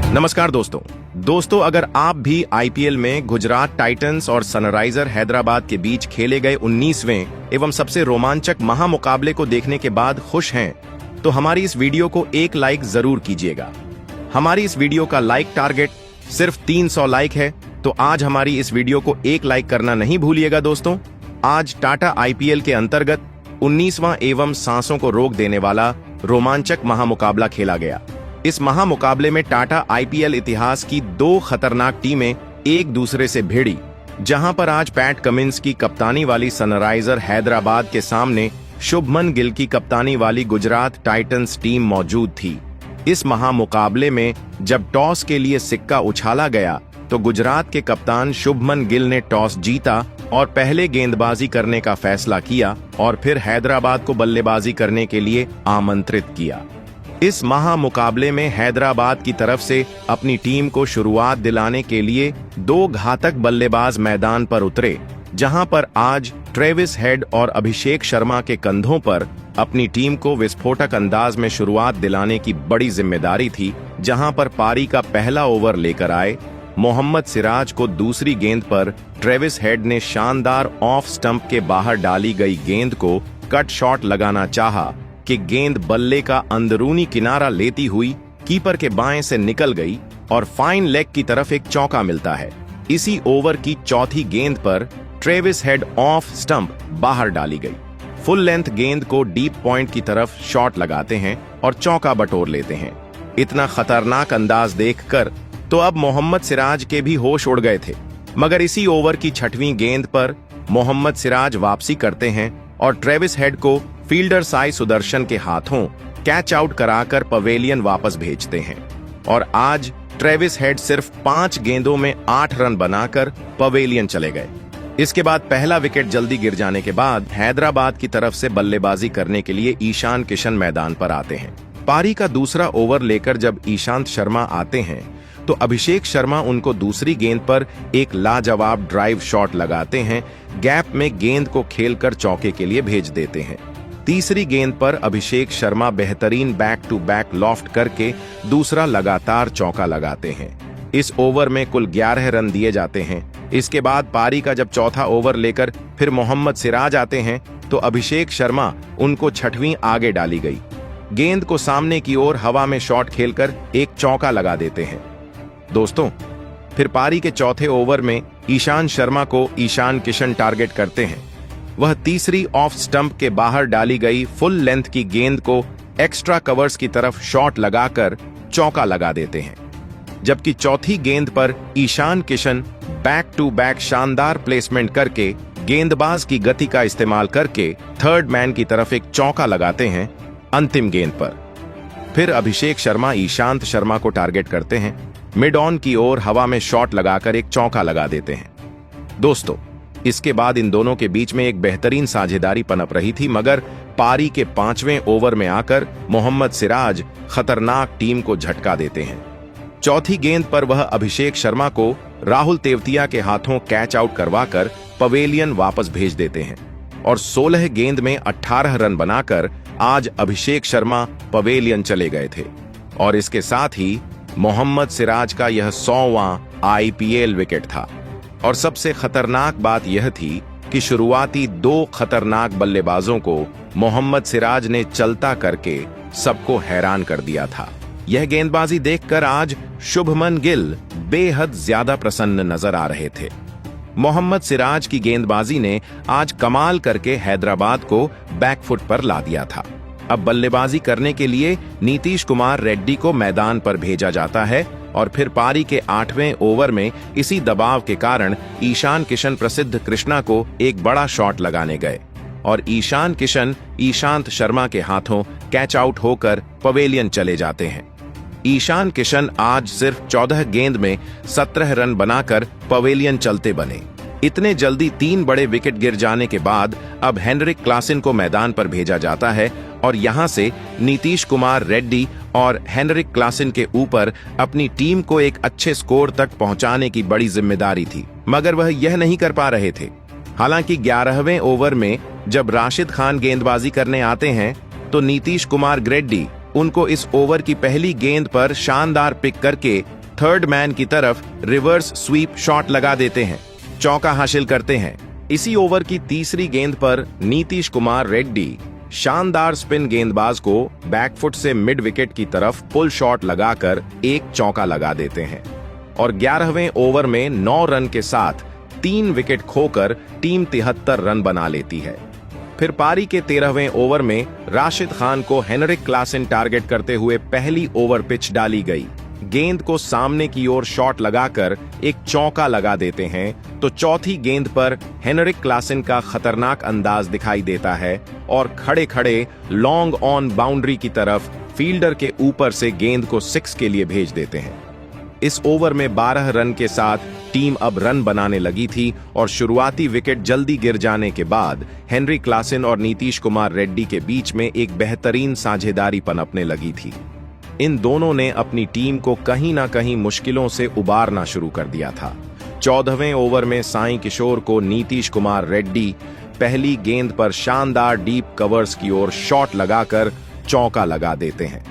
नमस्कार दोस्तों अगर आप भी आईपीएल में गुजरात टाइटंस और सनराइजर हैदराबाद के बीच खेले गए 19वें एवं सबसे रोमांचक महामुकाबले को देखने के बाद खुश हैं, तो हमारी इस वीडियो को एक लाइक जरूर कीजिएगा। हमारी इस वीडियो का लाइक टारगेट सिर्फ 300 लाइक है, तो आज हमारी इस वीडियो को एक लाइक करना नहीं भूलिएगा दोस्तों। आज टाटा आईपीएल के अंतर्गत 19वां एवं सांसों को रोक देने वाला रोमांचक महामुकाबला खेला गया। इस महामुकाबले में टाटा आईपीएल इतिहास की दो खतरनाक टीमें एक दूसरे से भिड़ी, जहां पर आज पैट कमिंस की कप्तानी वाली सनराइजर हैदराबाद के सामने शुभमन गिल की कप्तानी वाली गुजरात टाइटंस टीम मौजूद थी। इस महामुकाबले में जब टॉस के लिए सिक्का उछाला गया तो गुजरात के कप्तान शुभमन गिल ने टॉस जीता और पहले गेंदबाजी करने का फैसला किया और फिर हैदराबाद को बल्लेबाजी करने के लिए आमंत्रित किया। इस महामुकाबले में हैदराबाद की तरफ से अपनी टीम को शुरुआत दिलाने के लिए दो घातक बल्लेबाज मैदान पर उतरे, जहां पर आज ट्रेविस हेड और अभिषेक शर्मा के कंधों पर अपनी टीम को विस्फोटक अंदाज में शुरुआत दिलाने की बड़ी जिम्मेदारी थी। जहां पर पारी का पहला ओवर लेकर आए मोहम्मद सिराज को दूसरी गेंद पर ट्रेविस हेड ने शानदार ऑफ स्टंप के बाहर डाली गई गेंद को कट शॉट लगाना चाहा कि गेंद बल्ले का अंदरूनी किनारा लेती हुई कीपर के बाएं से निकल गई और फाइन लेग की तरफ एक चौका मिलता है। इसी ओवर की चौथी गेंद पर ट्रेविस हेड ऑफ स्टंप बाहर डाली गई। फुल लेंथ गेंद को डीप पॉइंट की तरफ शॉट लगाते हैं और चौका बटोर लेते हैं। इतना खतरनाक अंदाज देखकर तो अब मोहम्मद सिराज के भी होश उड़ गए थे, मगर इसी ओवर की छठवीं गेंद पर मोहम्मद सिराज वापसी करते हैं और ट्रेविस हेड को फील्डर साई सुदर्शन के हाथों कैच आउट कराकर पवेलियन वापस भेजते हैं। और आज ट्रेविस हेड सिर्फ 5 गेंदों में 8 रन बनाकर पवेलियन चले गए। इसके बाद पहला विकेट जल्दी गिर जाने के बाद हैदराबाद की तरफ से बल्लेबाजी करने के लिए ईशान किशन मैदान पर आते हैं। पारी का दूसरा ओवर लेकर जब ईशांत शर्मा आते हैं तो अभिषेक शर्मा उनको दूसरी गेंद पर एक लाजवाब ड्राइव शॉट लगाते हैं। गैप में गेंद को खेलकर चौके के लिए भेज देते हैं। तीसरी गेंद पर अभिषेक शर्मा बेहतरीन बैक टू बैक लॉफ्ट करके दूसरा लगातार चौका लगाते हैं। इस ओवर में कुल 11 रन दिए जाते हैं। इसके बाद पारी का जब चौथा ओवर लेकर फिर मोहम्मद सिराज आते हैं तो अभिषेक शर्मा उनको छठवीं आगे डाली गई गेंद को सामने की ओर हवा में शॉट खेलकर एक चौका लगा देते हैं। दोस्तों, फिर पारी के चौथे ओवर में ईशान शर्मा को ईशान किशन टारगेट करते हैं। वह तीसरी ऑफ स्टंप के बाहर डाली गई फुल लेंथ की गेंद को एक्स्ट्रा कवर्स की तरफ शॉट लगाकर चौका लगा देते हैं। जबकि चौथी गेंद पर Ishan Kishan back to back शानदार प्लेसमेंट करके गेंदबाज की गति का इस्तेमाल करके थर्ड मैन की तरफ एक चौका लगाते हैं अंतिम गेंद पर। फिर अभिषेक शर्मा ईशांत शर्मा को टारगेट करते हैं। मिड ऑन की ओर हवा में शॉट लगाकर एक चौका लगा देते हैं। दोस्तों, इसके बाद इन दोनों के बीच में एक बेहतरीन साझेदारी पनप रही थी, मगर पारी के 5वें ओवर में आकर मोहम्मद सिराज खतरनाक टीम को झटका देते हैं। चौथी गेंद पर वह अभिषेक शर्मा को राहुल तेवतिया के हाथों कैच आउट करवाकर पवेलियन वापस भेज देते हैं और 16 गेंद में 18 रन बनाकर आज अभिषेक शर्मा पवेलियन चले गए थे। और इसके साथ ही मोहम्मद सिराज का यह 100वां आईपीएल विकेट था। और सबसे खतरनाक बात यह थी कि शुरुआती दो खतरनाक बल्लेबाजों को मोहम्मद सिराज ने चलता करके सबको हैरान कर दिया था। यह गेंदबाजी देखकर आज शुभमन गिल बेहद ज्यादा प्रसन्न नजर आ रहे थे। मोहम्मद सिराज की गेंदबाजी ने आज कमाल करके हैदराबाद को बैकफुट पर ला दिया था। अब बल्लेबाजी करने के लिए नीतीश कुमार रेड्डी को मैदान पर भेजा जाता है और फिर पारी के 8वें ओवर में इसी दबाव के कारण ईशान किशन प्रसिद्ध कृष्णा को एक बड़ा शॉट लगाने गए और ईशान किशन ईशांत शर्मा के हाथों कैच आउट होकर पवेलियन चले जाते हैं। ईशान किशन आज सिर्फ 14 गेंद में 17 रन बनाकर पवेलियन चलते बने। इतने जल्दी 3 बड़े विकेट गिर जाने के बाद अब हेनरिक क्लासन को मैदान पर भेजा जाता है और यहां से नीतीश कुमार रेड्डी और हेनरिक क्लासन के ऊपर अपनी टीम को एक अच्छे स्कोर तक पहुंचाने की बड़ी जिम्मेदारी थी, मगर वह यह नहीं कर पा रहे थे। हालांकि 11वें ओवर में जब राशिद खान गेंदबाजी करने आते हैं तो नीतीश कुमार रेड्डी उनको इस ओवर की पहली गेंद पर शानदार पिक करके थर्ड मैन की तरफ रिवर्स स्वीप शॉट लगा देते हैं, चौका हासिल करते हैं। इसी ओवर की तीसरी गेंद पर नीतीश कुमार रेड्डी शानदार स्पिन गेंदबाज को बैकफुट से मिड विकेट की तरफ पुल शॉट लगाकर एक चौका लगा देते हैं और 11वें ओवर में 9 रन के साथ 3 विकेट खोकर टीम 73 रन बना लेती है। फिर पारी के 13वें ओवर में राशिद खान को हेनरिक क्लासन टारगेट करते हुए पहली ओवर पिच डाली गई। गेंद को सामने की ओर शॉट लगाकर एक चौका लगा देते हैं तो चौथी गेंद पर हेनरिक क्लासन का खतरनाक अंदाज दिखाई देता है और खड़े खड़े लॉन्ग ऑन बाउंड्री की तरफ फील्डर के ऊपर से गेंद को 6 के लिए भेज देते हैं। इस ओवर में 12 रन के साथ टीम अब रन बनाने लगी थी और शुरुआती विकेट जल्दी गिर जाने के बाद हेनरिक क्लासन और नीतीश कुमार रेड्डी के बीच में एक बेहतरीन साझेदारी पनपने लगी थी। इन दोनों ने अपनी टीम को कहीं ना कहीं मुश्किलों से उबारना शुरू कर दिया था। 14वें ओवर में साई किशोर को नीतीश कुमार रेड्डी पहली गेंद पर शानदार डीप कवर्स की ओर शॉट लगाकर चौका लगा देते हैं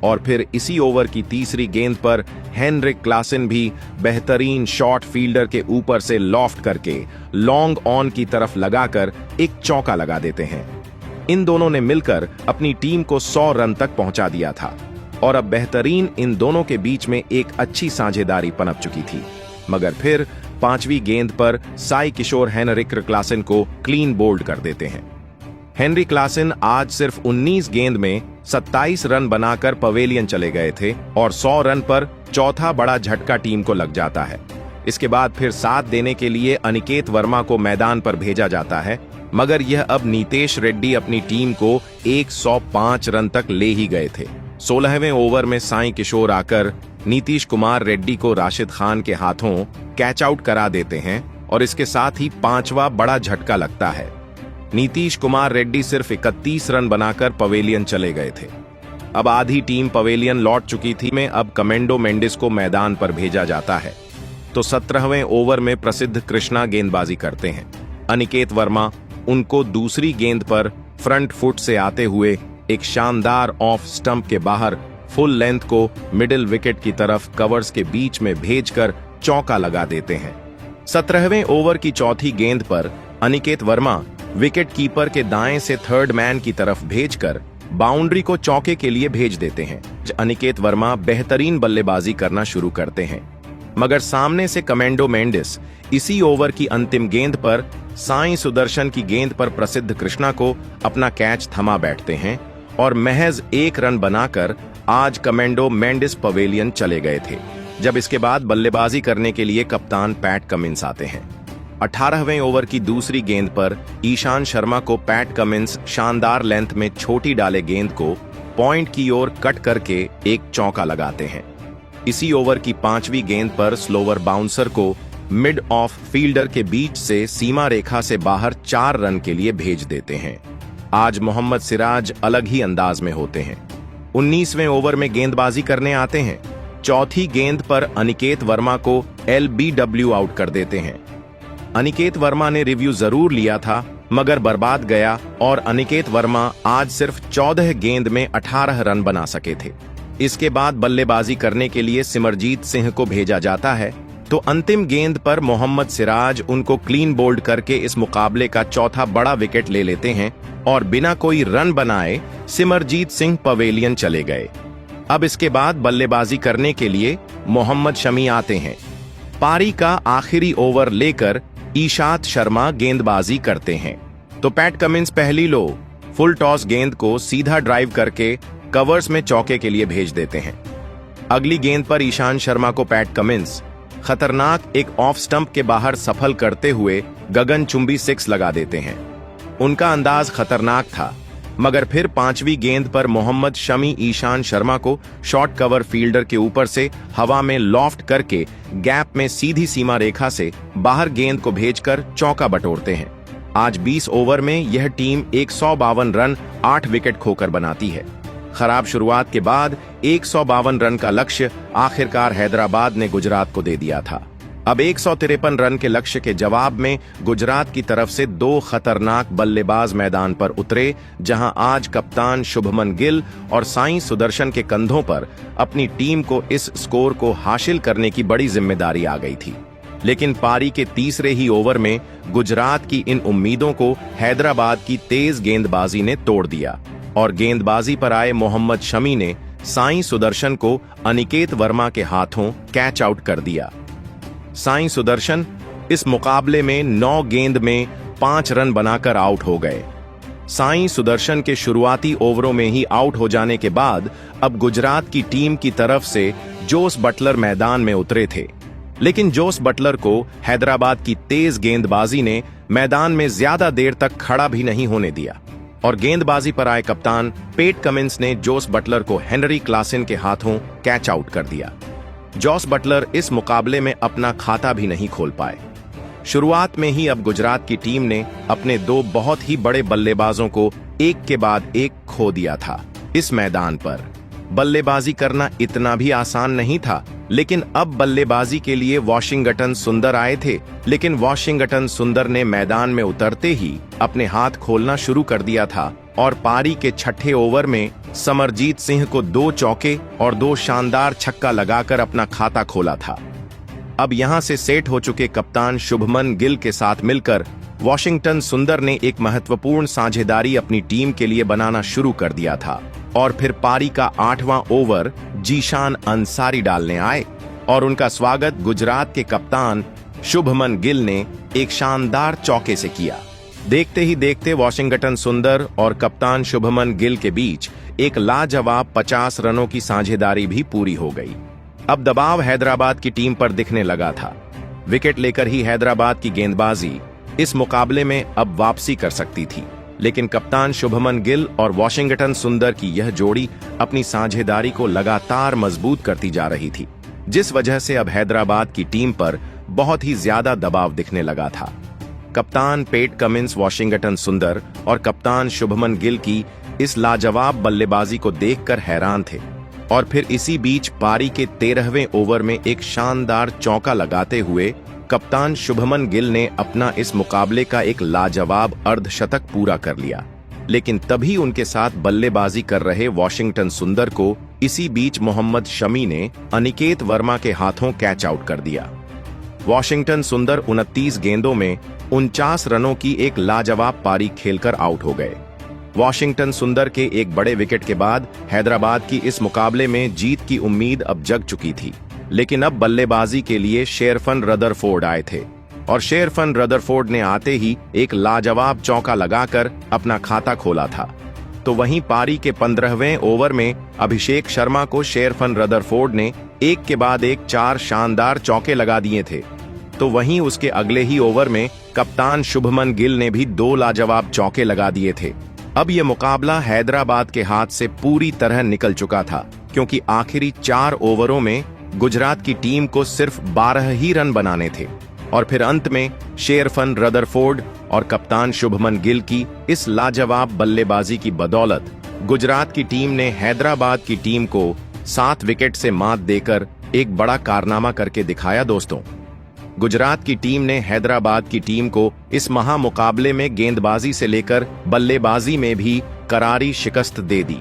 और फिर इसी ओवर की तीसरी गेंद पर हेनरिक क्लासन भी बेहतरीन शॉट फील्डर के ऊपर से लॉफ्ट करके लॉन्ग ऑन की तरफ लगाकर एक चौका लगा देते हैं। इन दोनों ने मिलकर अपनी टीम को 100 रन तक पहुंचा दिया था और अब बेहतरीन इन दोनों के बीच में एक अच्छी साझेदारी पनप चुकी थी। मगर फिर 5वीं गेंद पर साई किशोर हेनरिक क्लासन को क्लीन बोल्ड कर देते हैं। हेनरिक क्लासन आज सिर्फ 19 गेंद में 27 रन बनाकर पवेलियन चले गए थे और 100 रन पर चौथा बड़ा झटका टीम को लग जाता है। इसके बाद फिर साथ देने के लिए अनिकेत वर्मा को मैदान पर भेजा जाता है, मगर यह अब नीतीश रेड्डी अपनी टीम को 105 रन तक ले ही गए थे। 16वें ओवर में साई किशोर आकर नीतीश कुमार रेड्डी को राशिद खान के हाथों कैच आउट करा देते हैं और इसके साथ ही 5वां बड़ा झटका लगता है। नीतीश कुमार रेड्डी सिर्फ 31 रन बनाकर पवेलियन चले गए थे। अब आधी टीम पवेलियन लौट चुकी थी में अब कमेंडो मेंडिस को मैदान पर भेजा जाता है तो 17वें ओवर में प्रसिद्ध कृष्णा गेंदबाजी करते हैं। अनिकेत वर्मा उनको दूसरी गेंद पर फ्रंट फुट से आते हुए एक शानदार ऑफ स्टंप के बाहर फुल लेंथ को मिडिल विकेट की तरफ कवर्स के बीच में भेजकर चौका लगा देते हैं। 17वें ओवर की चौथी गेंद पर अनिकेत वर्मा विकेट कीपर के दाएं से थर्ड मैन की तरफ भेजकर बाउंड्री को चौके के लिए भेज देते हैं। अनिकेत वर्मा बेहतरीन बल्लेबाजी करना शुरू करते हैं, मगर सामने से कमेंडो मेंडिस इसी ओवर की अंतिम गेंद पर साई सुदर्शन की गेंद पर प्रसिद्ध कृष्णा को अपना कैच थमा बैठते हैं और महज 1 रन बनाकर आज कमेंडो मेंडिस पवेलियन चले गए थे। जब इसके बाद बल्लेबाजी करने के लिए कप्तान पैट कमिंस आते हैं। 18वें ओवर की दूसरी गेंद पर ईशान शर्मा को पैट कमिंस शानदार लेंथ में छोटी डाले गेंद को पॉइंट की ओर कट करके एक चौका लगाते हैं। इसी ओवर की 5वीं गेंद पर स्लोवर बाउंसर को मिड ऑफ फील्डर के बीच से सीमा रेखा से बाहर 4 रन के लिए भेज देते हैं। आज मोहम्मद सिराज अलग ही अंदाज में होते हैं। 19वें ओवर में गेंदबाजी करने आते हैं। चौथी गेंद पर अनिकेत वर्मा को LBW आउट कर देते हैं। अनिकेत वर्मा ने रिव्यू जरूर लिया था, मगर बर्बाद गया और अनिकेत वर्मा आज सिर्फ 14 गेंद में 18 रन बना सके थे। इसके बाद बल्लेबाजी करने के लिए सिमरजीत सिंह को भेजा जाता है तो अंतिम गेंद पर मोहम्मद सिराज उनको क्लीन बोल्ड करके इस मुकाबले का चौथा बड़ा विकेट ले लेते हैं और बिना कोई रन बनाए सिमरजीत सिंह पवेलियन चले गए। अब इसके बाद बल्लेबाजी करने के लिए मोहम्मद शमी आते हैं। पारी का आखिरी ओवर लेकर ईशात शर्मा गेंदबाजी करते हैं तो पैट कमिंस पहली लो फुल टॉस गेंद को सीधा ड्राइव करके कवर्स में चौके के लिए भेज देते हैं। अगली गेंद पर ईशान शर्मा को पैट कमिंस खतरनाक एक ऑफ स्टंप के बाहर सफल करते हुए गगनचुंबी 6 लगा देते हैं। उनका अंदाज खतरनाक था, मगर फिर 5वीं गेंद पर मोहम्मद शमी ईशान शर्मा को शॉर्ट कवर फील्डर के ऊपर से हवा में लॉफ्ट करके गैप में सीधी सीमा रेखा से बाहर गेंद को भेजकर चौका बटोरते हैं। आज 20 ओवर में यह टीम 152 रन 8 विकेट खोकर बनाती है। खराब शुरुआत के बाद 152 रन का लक्ष्य आखिरकार हैदराबाद ने गुजरात को दे दिया था। अब 153 रन के लक्ष्य के जवाब में गुजरात की तरफ से 2 खतरनाक बल्लेबाज मैदान पर उतरे, जहां आज कप्तान शुभमन गिल और साई सुदर्शन के कंधों पर अपनी टीम को इस स्कोर को हासिल करने की बड़ी जिम्मेदारी आ गई थी। लेकिन पारी के तीसरे ही ओवर में गुजरात की इन उम्मीदों को हैदराबाद की तेज गेंदबाजी ने तोड़ दिया और गेंदबाजी पर आए मोहम्मद शमी ने साई सुदर्शन को अनिकेत वर्मा के हाथों कैच आउट कर दिया। साई सुदर्शन इस मुकाबले में 9 गेंद में 5 रन बनाकर आउट हो गए। साई सुदर्शन के शुरुआती ओवरों में ही आउट हो जाने के बाद अब गुजरात की टीम की तरफ से जोस बटलर मैदान में उतरे थे, लेकिन जोस बटलर को हैदराबाद की तेज गेंदबाजी ने मैदान में ज्यादा देर तक खड़ा भी नहीं होने दिया और गेंदबाजी पर आए कप्तान पेट कमिंस ने जोस बटलर को हेनरी क्लासन के हाथों कैच आउट कर दिया। जोस बटलर इस मुकाबले में अपना खाता भी नहीं खोल पाए। शुरुआत में ही अब गुजरात की टीम ने अपने 2 बहुत ही बड़े बल्लेबाजों को एक के बाद एक खो दिया था। इस मैदान पर बल्लेबाजी करना इतना भी आसान नहीं था, लेकिन अब बल्लेबाजी के लिए वाशिंगटन सुंदर आए थे, लेकिन वाशिंगटन सुंदर ने मैदान में उतरते ही अपने हाथ खोलना शुरू कर दिया था और पारी के छठे ओवर में समरजीत सिंह को 2 चौके और 2 शानदार छक्का लगाकर अपना खाता खोला था। अब यहां से सेट हो चुके कप्तान शुभमन गिल के साथ मिलकर वाशिंगटन सुंदर ने एक महत्वपूर्ण साझेदारी अपनी टीम के लिए बनाना शुरू कर दिया था और फिर पारी का 8वां ओवर जीशान अंसारी डालने आए और उनका स्वागत गुजरात के कप्तान शुभमन गिल ने एक शानदार चौके से किया। देखते ही देखते वाशिंगटन सुंदर और कप्तान शुभमन गिल के बीच एक लाजवाब 50 रनों की साझेदारी भी पूरी हो गई। अब दबाव हैदराबाद की टीम पर दिखने लगा था। विकेट लेकर ही हैदराबाद की गेंदबाजी इस मुकाबले में अब वापसी कर सकती थी, लेकिन कप्तान शुभमन गिल और वाशिंगटन सुंदर की यह जोड़ी अपनी साझेदारी को लगातार मजबूत करती जा रही थी, जिस वजह से अब हैदराबाद की टीम पर बहुत ही ज्यादा दबाव दिखने लगा था। कप्तान पेट कमिंस वाशिंगटन सुंदर और कप्तान शुभमन गिल की इस लाजवाब बल्लेबाजी को देखकर हैरान थे और फिर इसी बीच पारी के 13वें ओवर में एक शानदार चौका लगाते हुए कप्तान शुभमन गिल ने अपना इस मुकाबले का एक लाजवाब अर्धशतक पूरा कर लिया। लेकिन तभी उनके साथ बल्लेबाजी कर रहे वाशिंगटन सुंदर को इसी बीच मोहम्मद शमी ने अनिकेत वर्मा के हाथों कैच आउट कर दिया। वाशिंगटन सुंदर 29 गेंदों में 49 रनों की एक लाजवाब पारी खेलकर आउट हो गए। वाशिंगटन सुंदर के एक बड़े विकेट के बाद हैदराबाद की इस मुकाबले में जीत की उम्मीद अब जग चुकी थी, लेकिन अब बल्लेबाजी के लिए शेरफन रदरफोर्ड आए थे और शेरफन रदरफोर्ड ने आते ही एक लाजवाब चौका लगाकर अपना खाता खोला था। तो वहीं पारी के 15वें ओवर में अभिषेक शर्मा को शेरफन रदरफोर्ड ने एक के बाद एक 4 शानदार चौके लगा दिए थे। तो वहीं उसके अगले ही ओवर में कप्तान शुभमन गिल ने भी 2 लाजवाब चौके लगा दिए थे। अब यह मुकाबला हैदराबाद के हाथ से पूरी तरह निकल चुका था, क्योंकि आखिरी 4 ओवरों में गुजरात की टीम को सिर्फ 12 ही रन बनाने थे और फिर अंत में शेरफन रदरफोर्ड और कप्तान शुभमन गिल की इस लाजवाब बल्लेबाजी की बदौलत गुजरात की टीम ने हैदराबाद की टीम को 7 विकेट से मात देकर एक बड़ा कारनामा करके दिखाया। दोस्तों, गुजरात की टीम ने हैदराबाद की टीम को इस महामुकाबले में गेंदबाजी से लेकर बल्लेबाजी में भी करारी शिकस्त दे दी।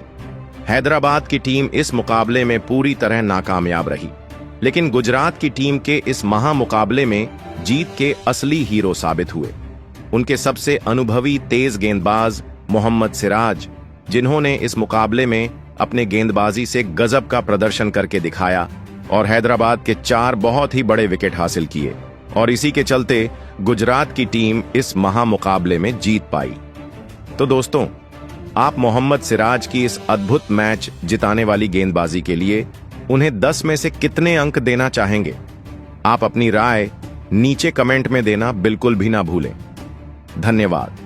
हैदराबाद की टीम इस मुकाबले में पूरी तरह नाकामयाब रही, लेकिन गुजरात की टीम के इस महामुकाबले में जीत के असली हीरो साबित हुए उनके सबसे अनुभवी तेज गेंदबाज मोहम्मद सिराज, जिन्होंने इस मुकाबले में अपने गेंदबाजी से गजब का प्रदर्शन करके दिखाया और हैदराबाद के 4 बहुत ही बड़े विकेट हासिल किए और इसी के चलते गुजरात की टीम इस महामुकाबले में जीत पाई। तो दोस्तों, आप मोहम्मद सिराज की इस अद्भुत मैच जिताने वाली गेंदबाजी के लिए उन्हें 10 में से कितने अंक देना चाहेंगे? आप अपनी राय नीचे कमेंट में देना बिल्कुल भी ना भूलें। धन्यवाद।